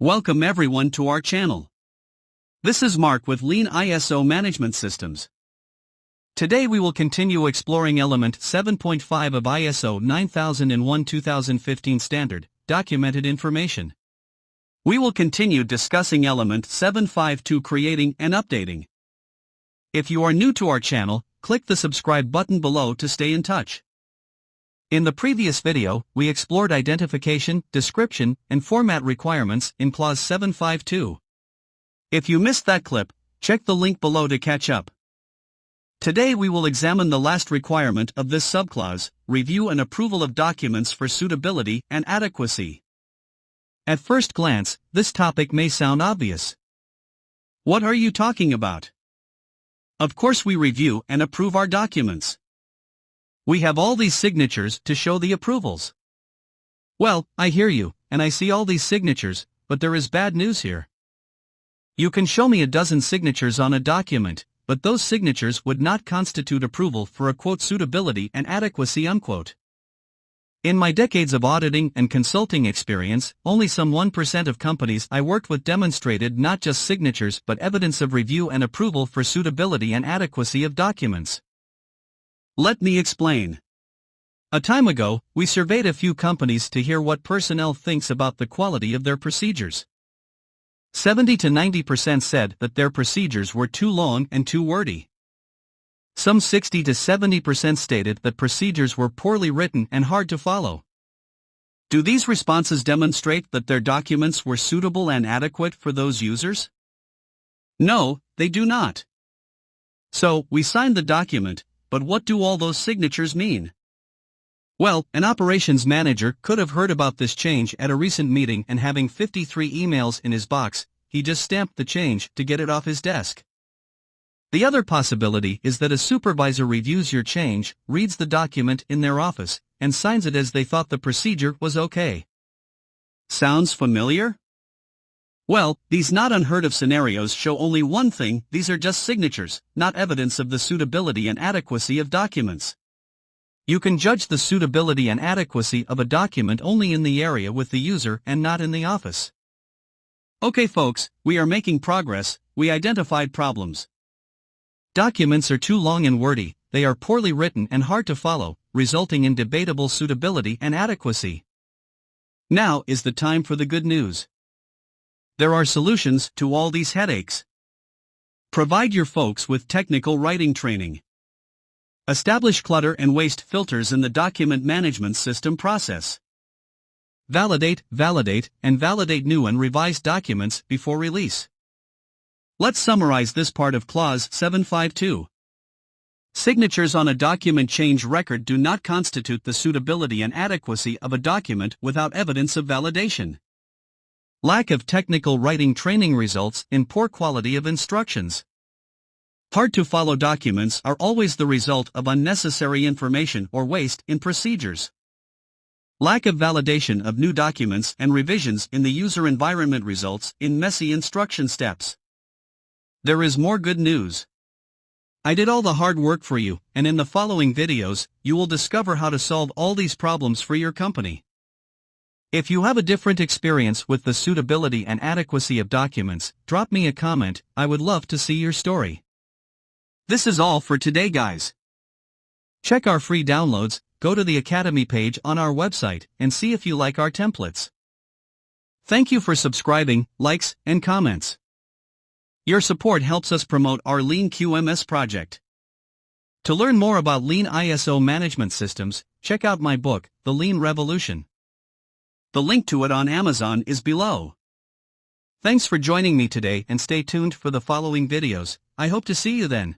Welcome everyone to our channel. This is Mark with Lean ISO Management Systems. Today we will continue exploring element 7.5 of ISO 9001-2015 standard, documented information. We will continue discussing element 7.5.2 creating and updating. If you are new to our channel, click the subscribe button below to stay in touch. In the previous video, we explored identification, description, and format requirements in clause 7.5.2. If you missed that clip, check the link below to catch up. Today we will examine the last requirement of this subclause, review and approval of documents for suitability and adequacy. At first glance, this topic may sound obvious. What are you talking about? Of course we review and approve our documents. We have all these signatures to show the approvals. Well, I hear you, and I see all these signatures, but there is bad news here. You can show me a dozen signatures on a document, but those signatures would not constitute approval for a quote suitability and adequacy unquote. In my decades of auditing and consulting experience, only some 1% of companies I worked with demonstrated not just signatures but evidence of review and approval for suitability and adequacy of documents. Let me explain. A time ago, we surveyed a few companies to hear what personnel thinks about the quality of their procedures. 70 to 90% said that their procedures were too long and too wordy. Some 60 to 70% stated that procedures were poorly written and hard to follow. Do these responses demonstrate that their documents were suitable and adequate for those users? No, they do not. So, we signed the document, but what do all those signatures mean? Well, an operations manager could have heard about this change at a recent meeting and having 53 emails in his box, he just stamped the change to get it off his desk. The other possibility is that a supervisor reviews your change, reads the document in their office, and signs it as they thought the procedure was okay. Sounds familiar? Well, these not unheard of scenarios show only one thing: these are just signatures, not evidence of the suitability and adequacy of documents. You can judge the suitability and adequacy of a document only in the area with the user and not in the office. Okay folks, we are making progress. We identified problems. Documents are too long and wordy, they are poorly written and hard to follow, resulting in debatable suitability and adequacy. Now is the time for the good news. There are solutions to all these headaches. Provide your folks with technical writing training. Establish clutter and waste filters in the document management system process. Validate, and validate new and revised documents before release. Let's summarize this part of clause 7.5.2. Signatures on a document change record do not constitute the suitability and adequacy of a document without evidence of validation. Lack of technical writing training results in poor quality of instructions. Hard-to-follow documents are always the result of unnecessary information or waste in procedures. Lack of validation of new documents and revisions in the user environment results in messy instruction steps. There is more good news. I did all the hard work for you, and in the following videos, you will discover how to solve all these problems for your company. If you have a different experience with the suitability and adequacy of documents, drop me a comment. I would love to see your story. This is all for today, guys. Check our free downloads, go to the Academy page on our website, and see if you like our templates. Thank you for subscribing, likes, and comments. Your support helps us promote our Lean QMS project. To learn more about Lean ISO management systems, check out my book, The Lean Revolution. The link to it on Amazon is below. Thanks for joining me today and stay tuned for the following videos. I hope to see you then.